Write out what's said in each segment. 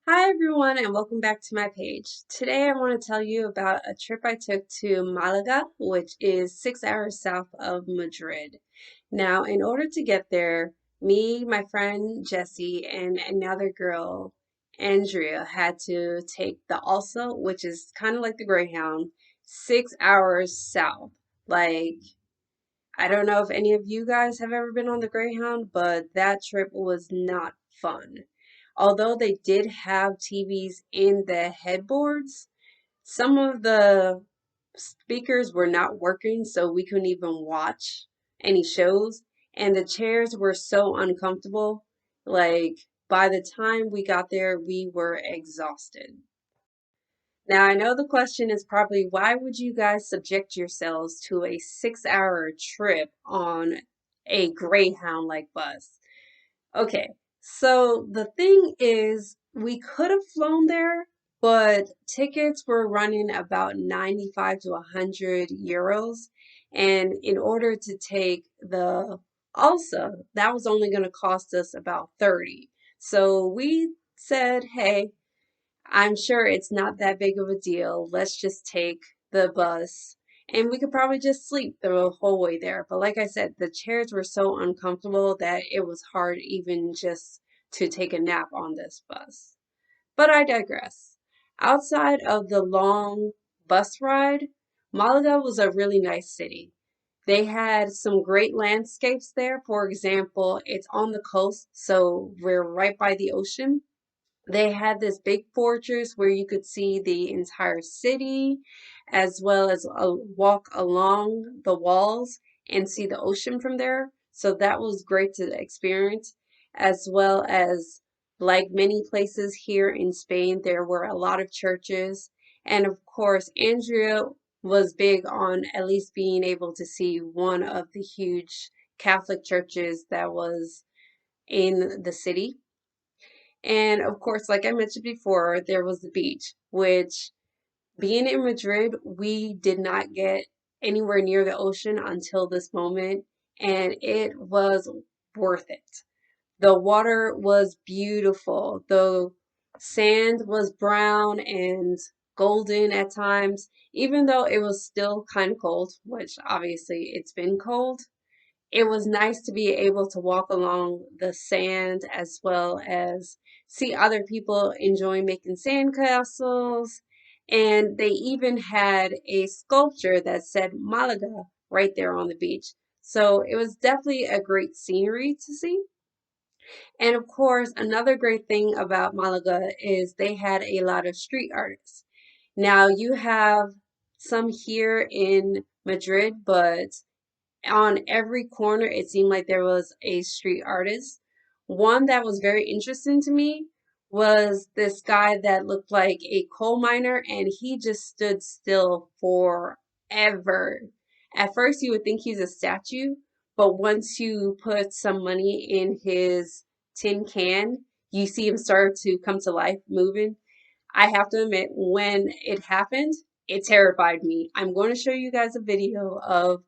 Hi everyone and welcome back to my page. Today I want to tell you about a trip I took to Malaga, which is 6 hours south of Madrid. Now, in order to get there, me, my friend Jessie, and another girl, Andrea, had to take the Alsa, which is kind of like the Greyhound, 6 hours south. Like, I don't know if any of you guys have ever been on the Greyhound, but that trip was not fun. Although they did have TVs in the headboards, some of the speakers were not working, so we couldn't even watch any shows. And the chairs were so uncomfortable. Like, by the time we got there, we were exhausted. Now, I know the question is probably why would you guys subject yourselves to a 6 hour trip on a Greyhound like bus? Okay, so the thing is, we could have flown there, but tickets were running about 95 to 100 euros. And in order to take the ALSA, that was only going to cost us about 30. So we said, hey, I'm sure it's not that big of a deal. Let's just take the bus. And we could probably just sleep the whole way there. But like I said, the chairs were so uncomfortable that it was hard even just to take a nap on this bus. But I digress. Outside of the long bus ride, Malaga was a really nice city. They had some great landscapes there. For example, it's on the coast, so we're right by the ocean. They had this big fortress where you could see the entire city, as well as walk along the walls and see the ocean from there. So that was great to experience, as well as, like many places here in Spain, there were a lot of churches. And of course, Andrea was big on at least being able to see one of the huge Catholic churches that was in the city. And of course, like I mentioned before, there was the beach, which being in Madrid, we did not get anywhere near the ocean until this moment, and it was worth it. The water was beautiful. The sand was brown and golden at times, even though it was still kind of cold, which obviously it's been cold. It was nice to be able to walk along the sand as well as see other people enjoying making sandcastles. And they even had a sculpture that said Malaga right there on the beach. So it was definitely a great scenery to see. And of course, another great thing about Malaga is they had a lot of street artists. Now you have some here in Madrid, but on every corner, it seemed like there was a street artist. One that was very interesting to me was this guy that looked like a coal miner, and he just stood still forever. At first, you would think he's a statue, but once you put some money in his tin can, you see him start to come to life moving. I have to admit, when it happened, it terrified me. I'm going to show you guys a video of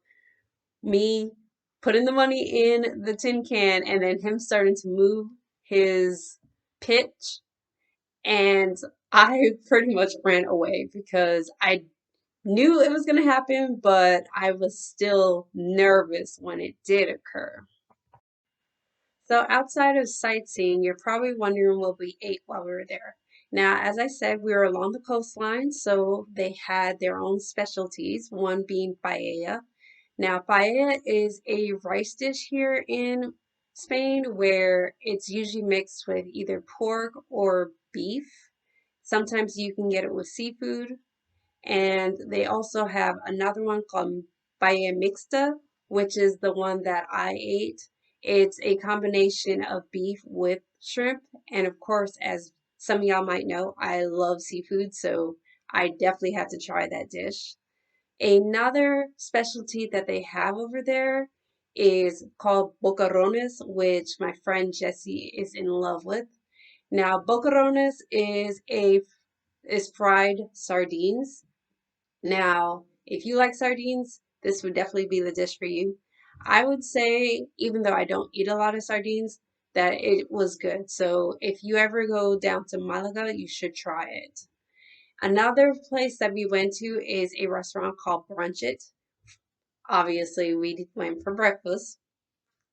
me putting the money in the tin can and then him starting to move his pitch. And I pretty much ran away because I knew it was going to happen, but I was still nervous when it did occur. So, outside of sightseeing, you're probably wondering what we ate while we were there. Now, as I said, we were along the coastline, so they had their own specialties, one being paella. Now, paella is a rice dish here in Spain where it's usually mixed with either pork or beef. Sometimes you can get it with seafood. And they also have another one called paella mixta, which is the one that I ate. It's a combination of beef with shrimp. And of course, as some of y'all might know, I love seafood, so I definitely had to try that dish. Another specialty that they have over there is called bocarones, which my friend Jessie is in love with. Now, bocarones is fried sardines. Now, if you like sardines, this would definitely be the dish for you. I would say, even though I don't eat a lot of sardines, that it was good. So if you ever go down to Malaga, you should try it. Another place that we went to is a restaurant called Brunch It. Obviously, we went for breakfast,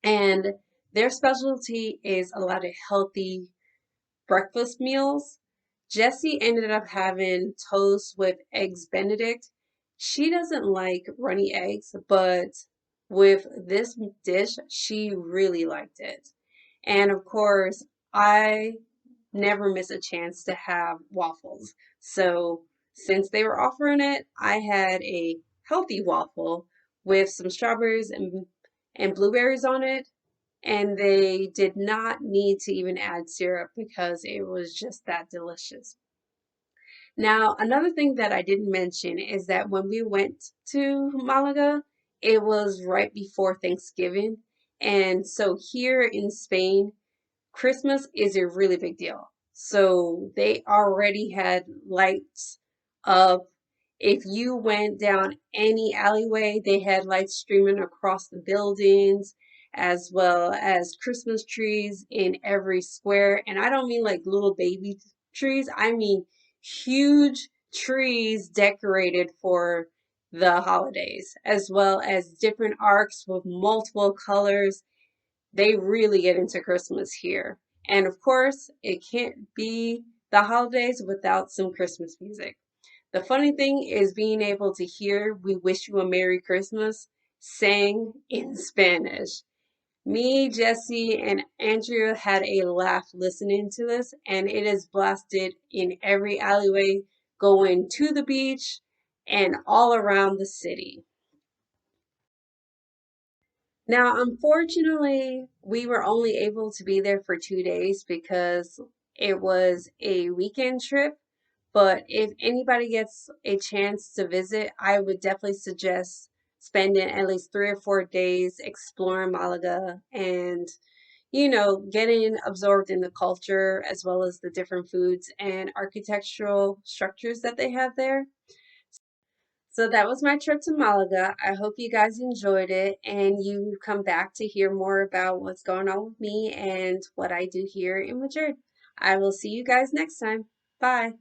and their specialty is a lot of healthy breakfast meals. Jessie ended up having toast with eggs Benedict. She doesn't like runny eggs, but with this dish, she really liked it. And of course, I never miss a chance to have waffles. So since they were offering it, I had a healthy waffle with some strawberries and blueberries on it, and they did not need to even add syrup because it was just that delicious. Now, another thing that I didn't mention is that when we went to Malaga, it was right before Thanksgiving. And so here in Spain, Christmas is a really big deal. So they already had lights up. If you went down any alleyway, they had lights streaming across the buildings, as well as Christmas trees in every square. And I don't mean like little baby trees, I mean huge trees decorated for the holidays, as well as different arcs with multiple colors. They really get into Christmas here. And of course, it can't be the holidays without some Christmas music. The funny thing is being able to hear We Wish You a Merry Christmas sang in Spanish. Me, Jesse, and Andrea had a laugh listening to this, and it is blasted in every alleyway going to the beach and all around the city. Now, unfortunately, we were only able to be there for 2 days because it was a weekend trip. But if anybody gets a chance to visit, I would definitely suggest spending at least 3 or 4 days exploring Malaga and, getting absorbed in the culture as well as the different foods and architectural structures that they have there. So that was my trip to Malaga. I hope you guys enjoyed it and you come back to hear more about what's going on with me and what I do here in Madrid. I will see you guys next time. Bye.